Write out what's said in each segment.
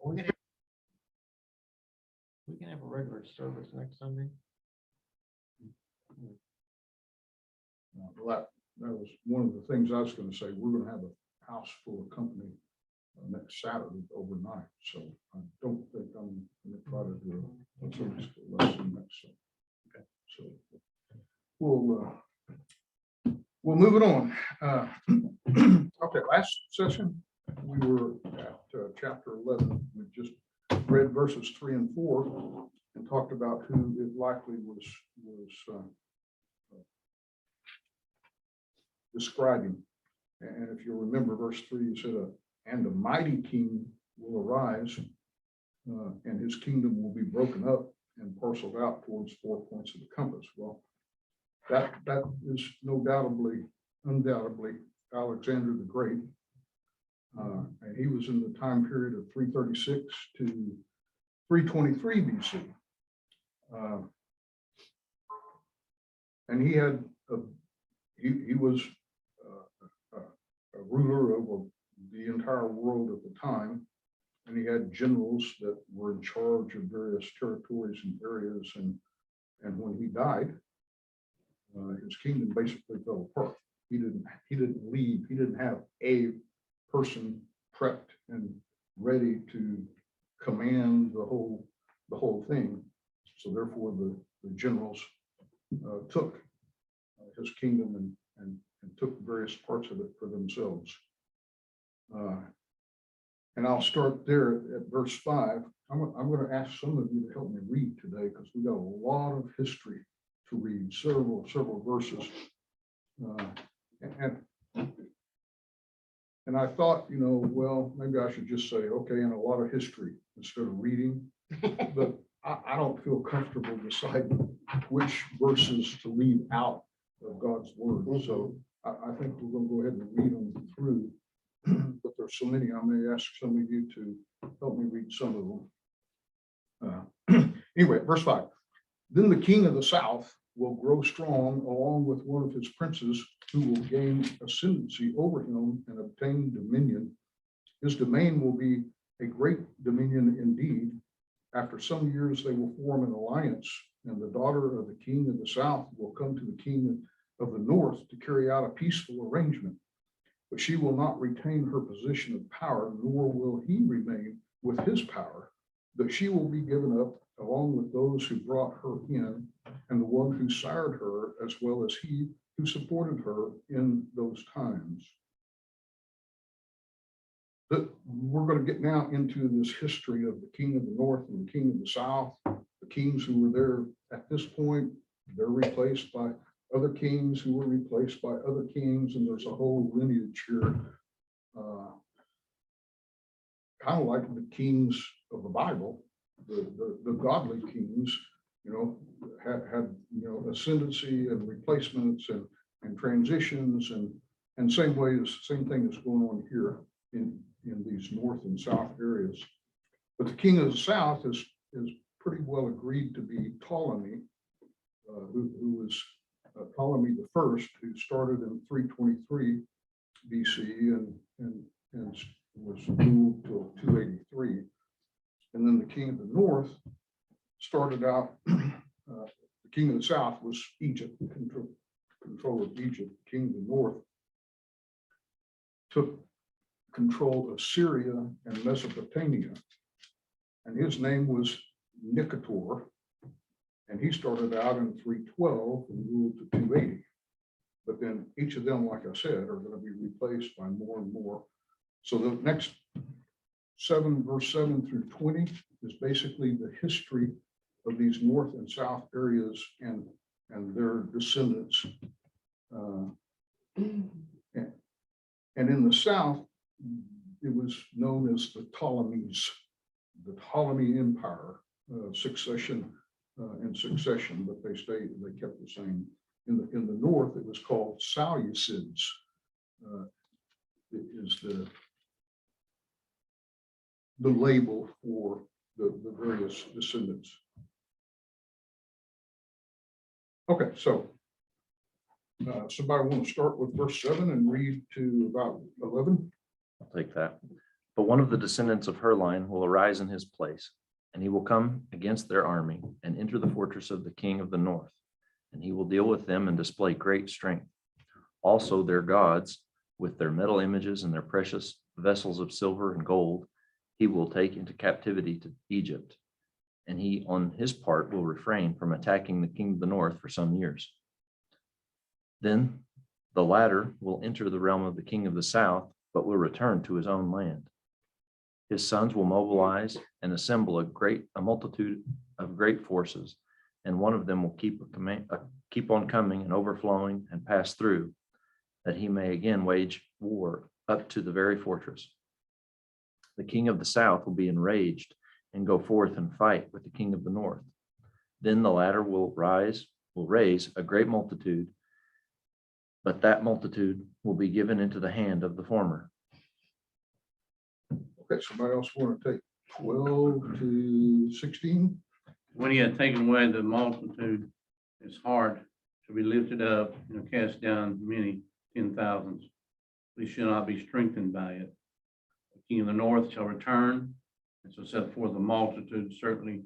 We can have a regular service next Sunday. Well, that was one of the things I was gonna say. We're gonna have a house full of company next Saturday overnight, so I don't think I'm gonna try to do a service lesson next Sunday. Okay. So we'll move it on. Okay, last session, we were at chapter 11. We just read verses 3 and 4 and talked about who it likely was describing. And if you remember verse 3, it said, and a mighty king will arise, and his kingdom will be broken up and parceled out towards 4 points of the compass. Well, that is undoubtedly Alexander the Great. And he was in the time period of 336 to 323 BC. And he was a ruler over the entire world at the time, and he had generals that were in charge of various territories and areas. And when he died, his kingdom basically fell apart. He didn't leave. He didn't have a person prepped and ready to command the whole thing. So therefore, the generals took his kingdom and took various parts of it for themselves. And I'll start there at verse 5. I'm going to ask some of you to help me read today, because we got a lot of history to read, several verses. And I thought, well, maybe I should just say, okay, and a lot of history instead of reading. But I don't feel comfortable deciding which verses to leave out of God's word. So I think we're going to go ahead and read them through. But there's so many, I may ask some of you to help me read some of them. Anyway, verse 5. Then the king of the south will grow strong along with one of his princes, who will gain ascendancy over him and obtain dominion. His domain will be a great dominion indeed. After some years, they will form an alliance, and the daughter of the king of the south will come to the king of the north to carry out a peaceful arrangement. But she will not retain her position of power, nor will he remain with his power, but she will be given up along with those who brought her in, and the one who sired her, as well as he who supported her in those times. But we're going to get now into this history of the king of the north and the king of the south. The kings who were there at this point, they're replaced by other kings who were replaced by other kings, and there's a whole lineage here, kind of like the kings of the Bible, the godly kings, had ascendancy and replacements and transitions, and same thing is going on here in these north and south areas. But the king of the south is pretty well agreed to be Ptolemy, who was Ptolemy the First, who started in 323 BC and was ruled till 283. And then the king of the north started out, the king of the south was Egypt, control of Egypt. The king of the north took control of Syria and Mesopotamia, and his name was Nicator. And he started out in 312 and ruled to 280. But then each of them, like I said, are going to be replaced by more and more. So the next verse 7 through 20 is basically the history of these north and south areas and their descendants. And in the south, it was known as the Ptolemies, the Ptolemy Empire, succession, but they kept the same. In the north, it was called Seleucids. It is the label for the various descendants. Okay, so somebody want to start with verse 7 and read to about 11? I'll take that. But one of the descendants of her line will arise in his place, and he will come against their army and enter the fortress of the king of the north, and he will deal with them and display great strength. Also their gods, with their metal images and their precious vessels of silver and gold, he will take into captivity to Egypt. And he, on his part, will refrain from attacking the king of the north for some years. Then the latter will enter the realm of the king of the south, but will return to his own land. His sons will mobilize and assemble a multitude of great forces, and one of them will keep on coming and overflowing and pass through, that he may again wage war up to the very fortress. The king of the south will be enraged and go forth and fight with the king of the north. Then the latter will raise a great multitude, but that multitude will be given into the hand of the former. Okay, somebody else want to take 12 to 16? When he had taken away the multitude, his heart to be lifted up and cast down many 10,000s. We shall not be strengthened by it. The king of the north shall return, and shall set forth a multitude, certainly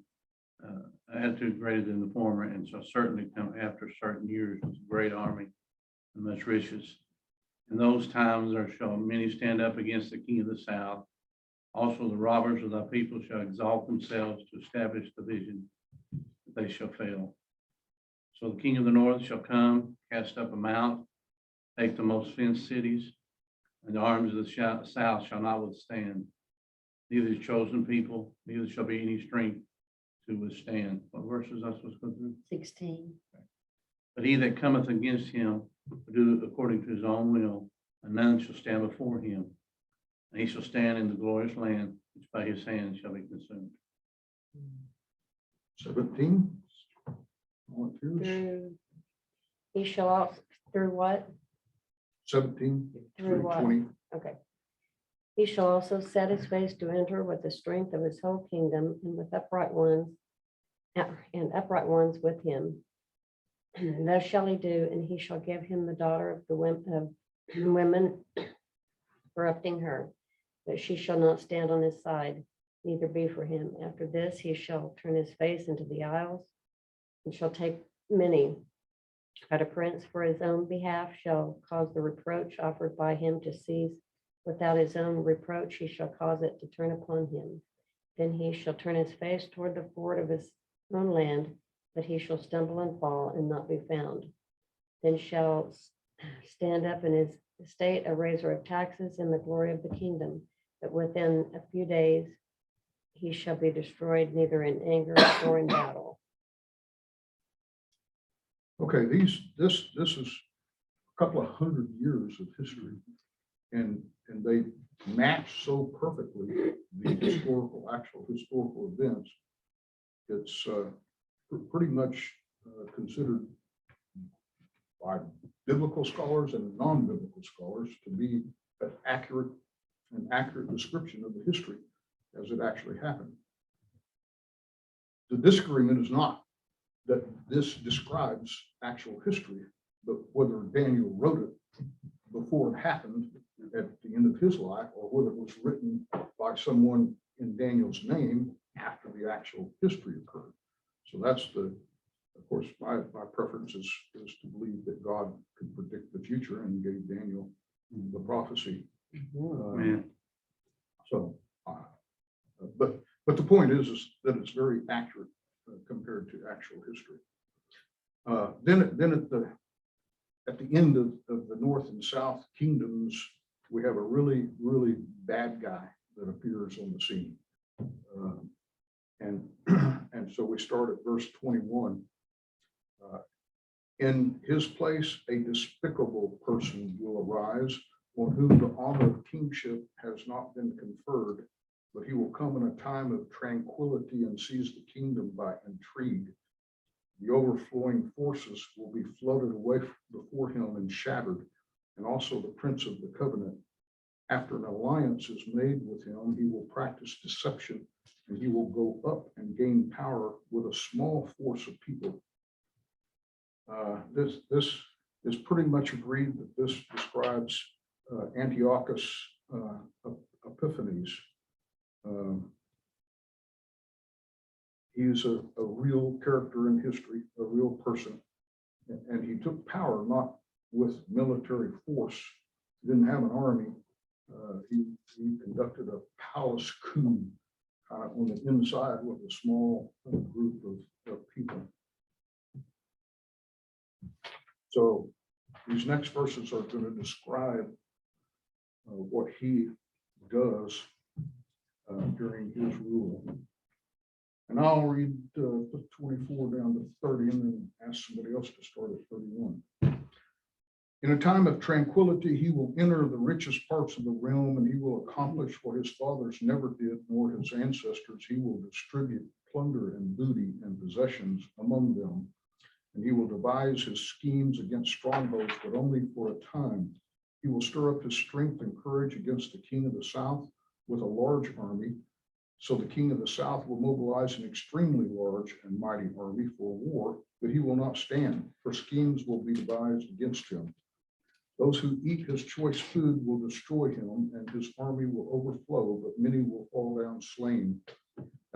attitude greater than the former, and shall certainly come after certain years with a great army and much riches. In those times there shall many stand up against the king of the south. Also the robbers of thy people shall exalt themselves to establish the vision, but they shall fail. So the king of the north shall come, cast up a mount, take the most fenced cities, and the armies of the south shall not withstand. Neither the chosen people, neither shall be any strength to withstand. What verses I supposed to go through? 16. But he that cometh against him will do according to his own will, and none shall stand before him. And he shall stand in the glorious land, which by his hand shall be consumed. 17. Volunteers? Through, he shall also, through what? 17 Through through what? 20. Okay. He shall also set his face to enter with the strength of his whole kingdom and with upright ones with him. Thus shall he do, and he shall give him the daughter of the women, corrupting her, but she shall not stand on his side, neither be for him. After this, he shall turn his face into the isles, and shall take many. But a prince for his own behalf shall cause the reproach offered by him to cease. Without his own reproach, he shall cause it to turn upon him. Then he shall turn his face toward the ford of his own land, but he shall stumble and fall and not be found. Then shall stand up in his estate a raiser of taxes in the glory of the kingdom, but within a few days he shall be destroyed, neither in anger nor in battle. Okay, this is a couple of hundred years of history, and they match so perfectly the actual historical events. It's pretty much considered by biblical scholars and non-biblical scholars to be an accurate description of the history as it actually happened. The disagreement is not that this describes actual history, but whether Daniel wrote it before it happened at the end of his life, or whether it was written by someone in Daniel's name after the actual history occurred. So that's of course, my preference is to believe that God could predict the future and gave Daniel the prophecy. Man, But the point is that it's very accurate compared to actual history. Then at the end of the North and South kingdoms, we have a really, really bad guy that appears on the scene. And so we start at verse 21. In his place, a despicable person will arise, on whom the honor of kingship has not been conferred, but he will come in a time of tranquility and seize the kingdom by intrigue. The overflowing forces will be floated away before him and shattered, and also the prince of the covenant. After an alliance is made with him, he will practice deception, and he will go up and gain power with a small force of people. This is pretty much agreed that this describes Antiochus Epiphanes. He's a real character in history, a real person. And he took power not with military force. He didn't have an army. He conducted a palace coup on the inside with a small group of people. So these next verses are going to describe what he does during his rule. And I'll read 24 down to 30 and then ask somebody else to start at 31. In a time of tranquility, he will enter the richest parts of the realm, and he will accomplish what his fathers never did, nor his ancestors. He will distribute plunder and booty and possessions among them. And he will devise his schemes against strongholds, but only for a time. He will stir up his strength and courage against the king of the south with a large army. So the king of the south will mobilize an extremely large and mighty army for war, but he will not stand, for schemes will be devised against him. Those who eat his choice food will destroy him, and his army will overflow, but many will fall down slain.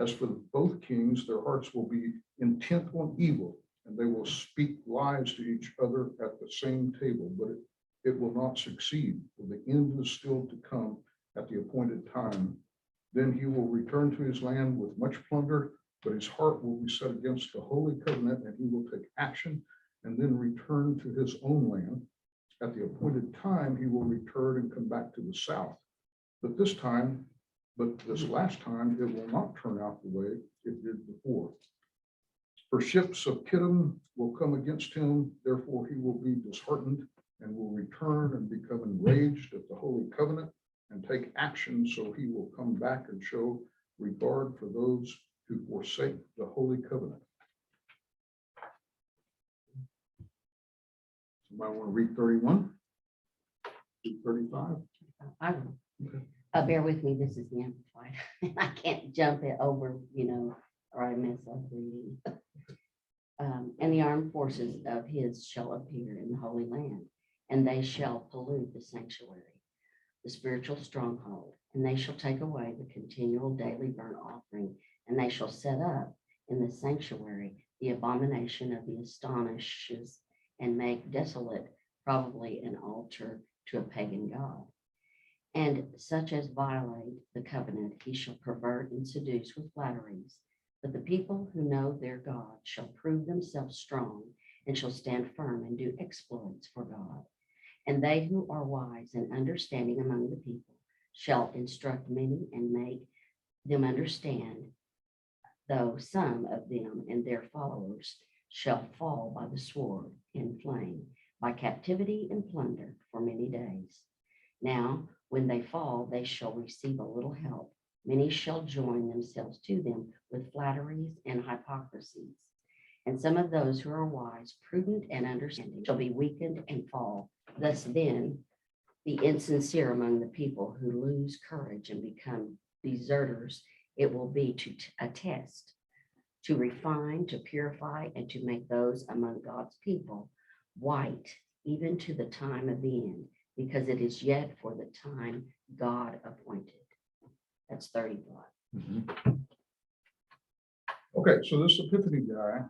As for both kings, their hearts will be intent on evil, and they will speak lies to each other at the same table, but it will not succeed, for the end is still to come at the appointed time. Then he will return to his land with much plunder, but his heart will be set against the holy covenant, and he will take action and then return to his own land. At the appointed time, he will return and come back to the south. But this last time, it will not turn out the way it did before. For ships of Kittim will come against him, therefore he will be disheartened and will return and become enraged at the holy covenant and take action, so he will come back and show regard for those who forsake the holy covenant. Somebody want to read 31? Read 35? I will. Okay. Bear with me, this is the Amplified. I can't jump it over, or I mess up reading. And the armed forces of his shall appear in the Holy Land, and they shall pollute the sanctuary, the spiritual stronghold, and they shall take away the continual daily burnt offering, and they shall set up in the sanctuary the abomination of the astonishes, and make desolate probably an altar to a pagan god. And such as violate the covenant, he shall pervert and seduce with flatteries. But the people who know their God shall prove themselves strong and shall stand firm and do exploits for God. And they who are wise and understanding among the people shall instruct many and make them understand, though some of them and their followers shall fall by the sword in flame, by captivity and plunder for many days. Now, when they fall, they shall receive a little help. Many shall join themselves to them with flatteries and hypocrisies. And some of those who are wise, prudent, and understanding shall be weakened and fall. Thus then, the insincere among the people who lose courage and become deserters, it will be to a test, to refine, to purify, and to make those among God's people white, even to the time of the end, because it is yet for the time God appointed. That's 35. Okay, so this Epiphany guy,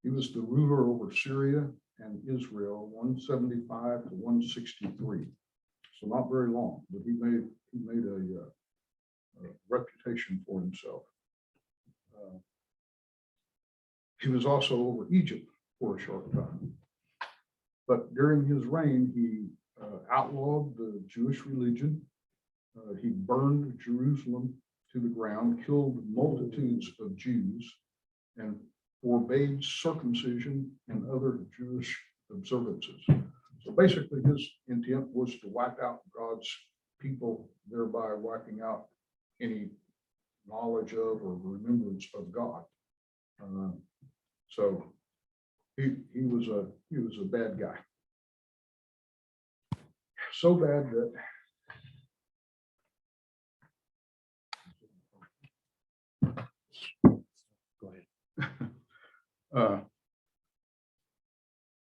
he was the ruler over Syria and Israel, 175 to 163. So not very long, but he made a reputation for himself. He was also over Egypt for a short time. But during his reign, he outlawed the Jewish religion. He burned Jerusalem to the ground, killed multitudes of Jews, and forbade circumcision and other Jewish observances. So basically, his intent was to wipe out God's people, thereby wiping out any knowledge of or remembrance of God. So he was a bad guy. So bad that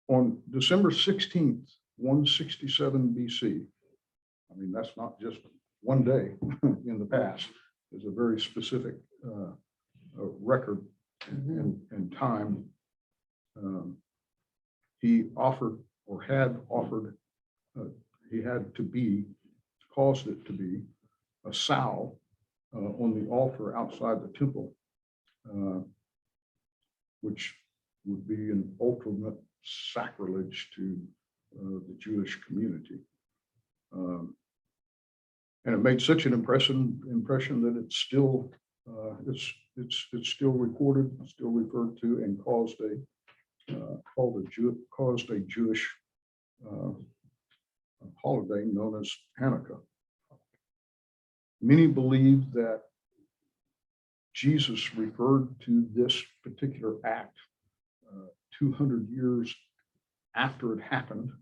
on December 16th, 167 BC, I mean, that's not just one day in the past. It's a very specific record and time. He offered or had offered, he had to be, caused it to be a sow on the altar outside the temple, which would be an ultimate sacrilege to the Jewish community. And it made such an impression that it's still it's still recorded, still referred to, and caused a Jewish holiday known as Hanukkah. Many believe that Jesus referred to this particular act 200 years after it happened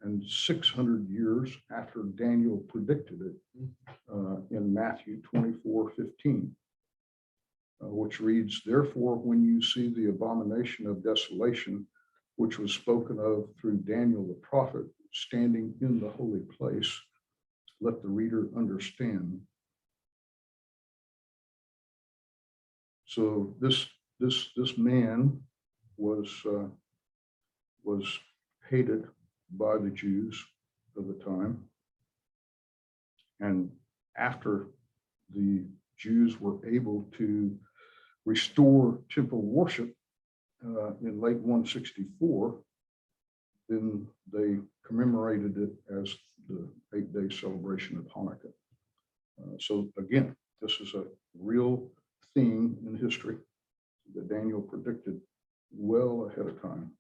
and 600 years after Daniel predicted it in Matthew 24:15, which reads, "Therefore, when you see the abomination of desolation, which was spoken of through Daniel the prophet, standing in the holy place, let the reader understand." So this man was hated by the Jews of the time. And after the Jews were able to restore temple worship in late 164, then they commemorated it as the 8-day celebration of Hanukkah. So again, this is a real theme in history that Daniel predicted well ahead of time.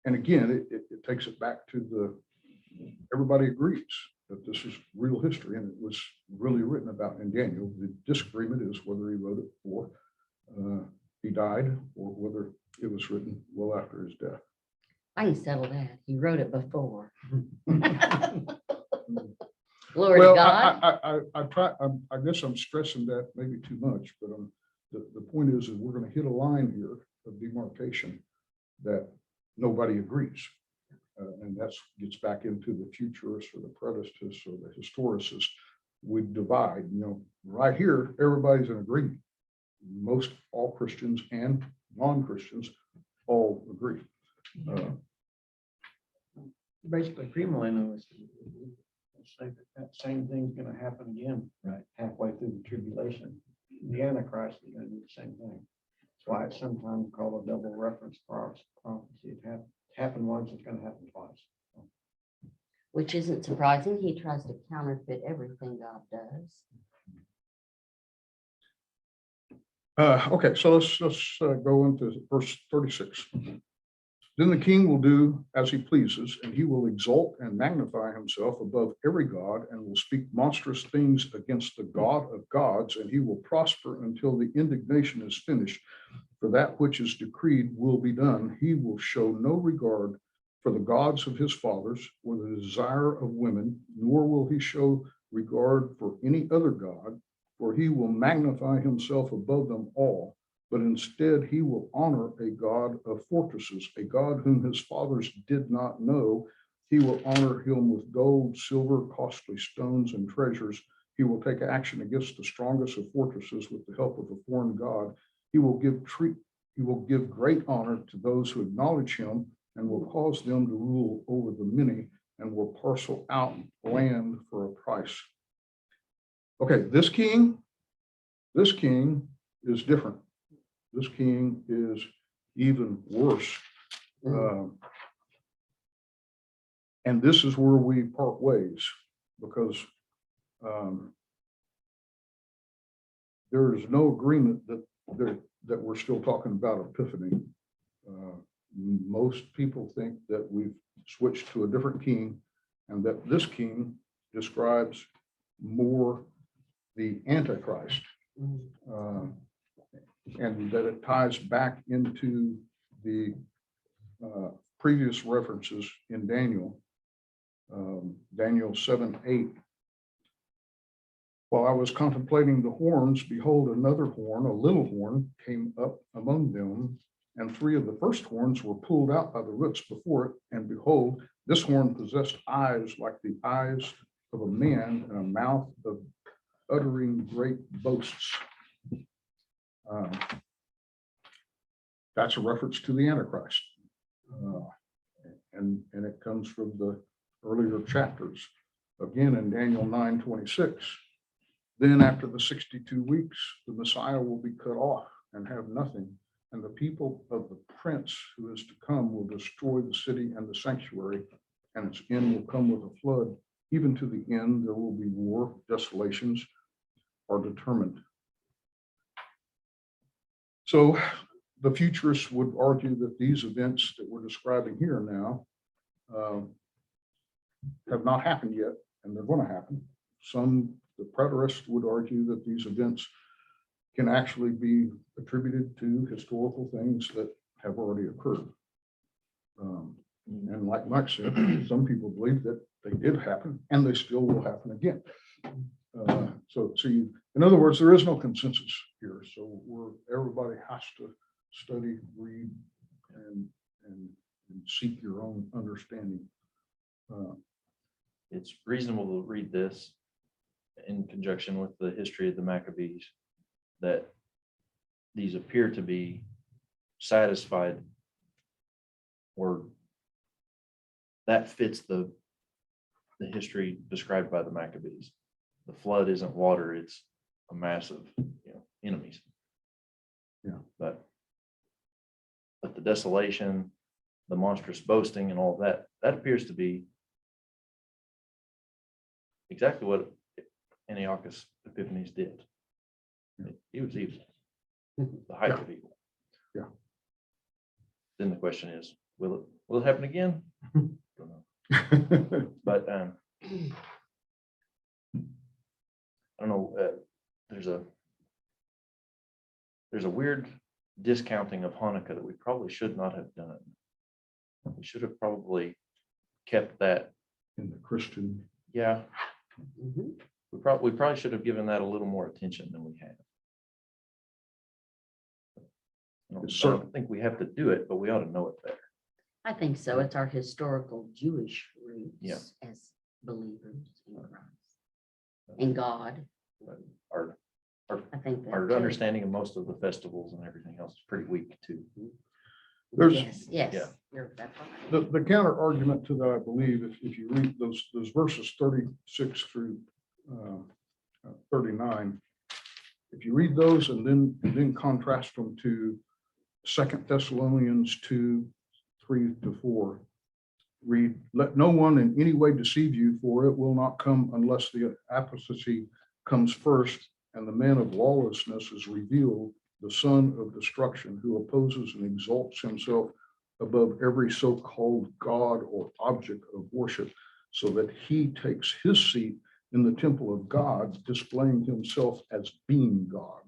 And again, it takes it back to everybody agrees that this is real history and it was really written about in Daniel. The disagreement is whether he wrote it before he died or whether it was written well after his death. I can settle that. He wrote it before. Glory to Well, God. I guess I'm stressing that maybe too much, but the point is that we're going to hit a line here of demarcation that nobody agrees. And that gets back into the futurists or the predestists or the historicists. We divide, right here, everybody's in agreement. Most all Christians and non-Christians all agree. Basically, premillennialists say that same thing's gonna happen again, right, halfway through the tribulation. The Antichrist is gonna do the same thing. That's why it's sometimes called a double reference prophecy. It happened once, it's gonna happen twice. Which isn't surprising. He tries to counterfeit everything God does. Okay, so let's go into verse 36. Then the king will do as he pleases, and he will exalt and magnify himself above every god, and will speak monstrous things against the God of gods, and he will prosper until the indignation is finished. For that which is decreed will be done. He will show no regard for the gods of his fathers, or the desire of women, nor will he show regard for any other god, for he will magnify himself above them all. But instead he will honor a God of fortresses, a God whom his fathers did not know. He will honor him with gold, silver, costly stones, and treasures. He will take action against the strongest of fortresses with the help of a foreign God. He will give great honor to those who acknowledge him, and will cause them to rule over the many, and will parcel out land for a price. Okay, this king is different. This king is even worse. And this is where we part ways, because there is no agreement that we're still talking about Epiphany. Most people think that we've switched to a different king, and that this king describes more the Antichrist. And that it ties back into the previous references in Daniel, Daniel 7:8. While I was contemplating the horns, behold, another horn, a little horn, came up among them, And 3 of the first horns were pulled out by the roots before it, and behold, this horn possessed eyes like the eyes of a man, and a mouth of uttering great boasts. That's a reference to the Antichrist. And it comes from the earlier chapters. Again, in Daniel 9:26, then after the 62 weeks, the Messiah will be cut off and have nothing. And the people of the prince who is to come will destroy the city and the sanctuary, and its end will come with a flood. Even to the end, there will be war, desolations are determined. So the futurists would argue that these events that we're describing here now have not happened yet, and they're going to happen. The preterists would argue that these events can actually be attributed to historical things that have already occurred. And like Mike said, some people believe that they did happen and they still will happen again. In other words, there is no consensus here. So everybody has to study, read, and seek your own understanding. It's reasonable to read this in conjunction with the history of the Maccabees, that these appear to be satisfied, or that fits the history described by the Maccabees. The flood isn't water, it's a mass of enemies. Yeah. But the desolation, the monstrous boasting and all that appears to be exactly what Antiochus Epiphanes did. He was evil, the height of evil. Yeah. Then the question is, will it happen again? Don't know. But I don't know. There's a weird discounting of Hanukkah that we probably should not have done. We should have probably kept that. In the Christian. Yeah, Mhm. we probably should have given that a little more attention than we have. I don't think we have to do it, but we ought to know it better. I think so. It's our historical Jewish roots Yeah. as believers in Christ and God. Our I think that our too. understanding of most of the festivals and everything else is pretty weak too. There's- Yes, yes, Yeah. that's right. The counter argument to that, I believe, if you read those verses 36 through 39, if you read those and then contrast them to 2 Thessalonians 2:3-4, read, let no one in any way deceive you, for it will not come unless the apostasy comes first, and the man of lawlessness is revealed, the son of destruction, who opposes and exalts himself above every so-called God or object of worship, so that he takes his seat in the temple of God, displaying himself as being God.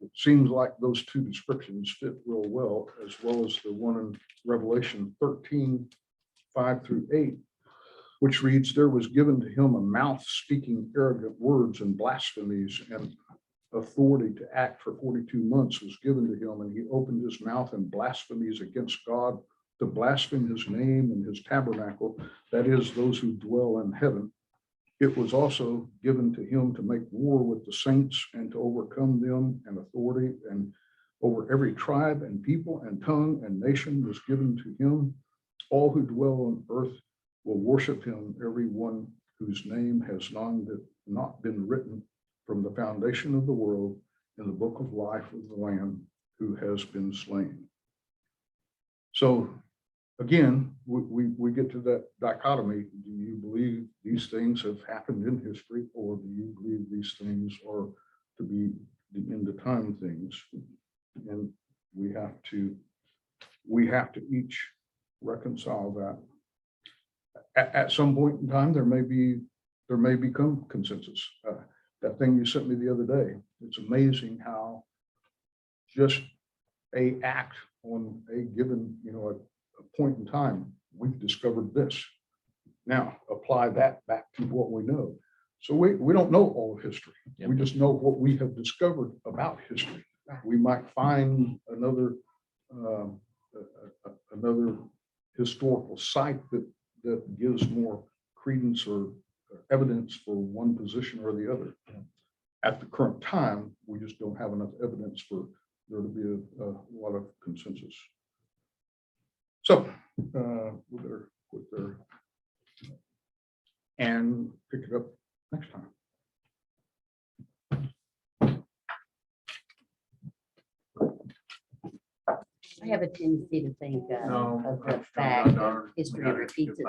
It seems like those two descriptions fit real well as the one in Revelation 13:5-8, which reads, there was given to him a mouth speaking arrogant words and blasphemies, and authority to act for 42 months was given to him, and he opened his mouth in blasphemies against God, to blaspheme his name and his tabernacle, that is, those who dwell in heaven. It was also given to him to make war with the saints and to overcome them, and authority and over every tribe and people and tongue and nation was given to him. All who dwell on earth will worship him, every one whose name has not been written from the foundation of the world in the book of life of the Lamb who has been slain. So again, we get to that dichotomy. Do you believe these things have happened in history, or do you believe these things are to be the end of time things? And we have to each reconcile that. At some point in time, there may become consensus. That thing you sent me the other day, it's amazing how just a act on a given, a point in time, we've discovered this. Now apply that back to what we know. So we don't know all of history. Yep. We just know what we have discovered about history. Right. We might find another historical site that gives more credence or evidence for one position or the other. At the current time, we just don't have enough evidence for there to be a lot of consensus. So we better quit there and pick it up next time. I have a tendency to think No, of the I'm fact that not- history we gotta repeats get by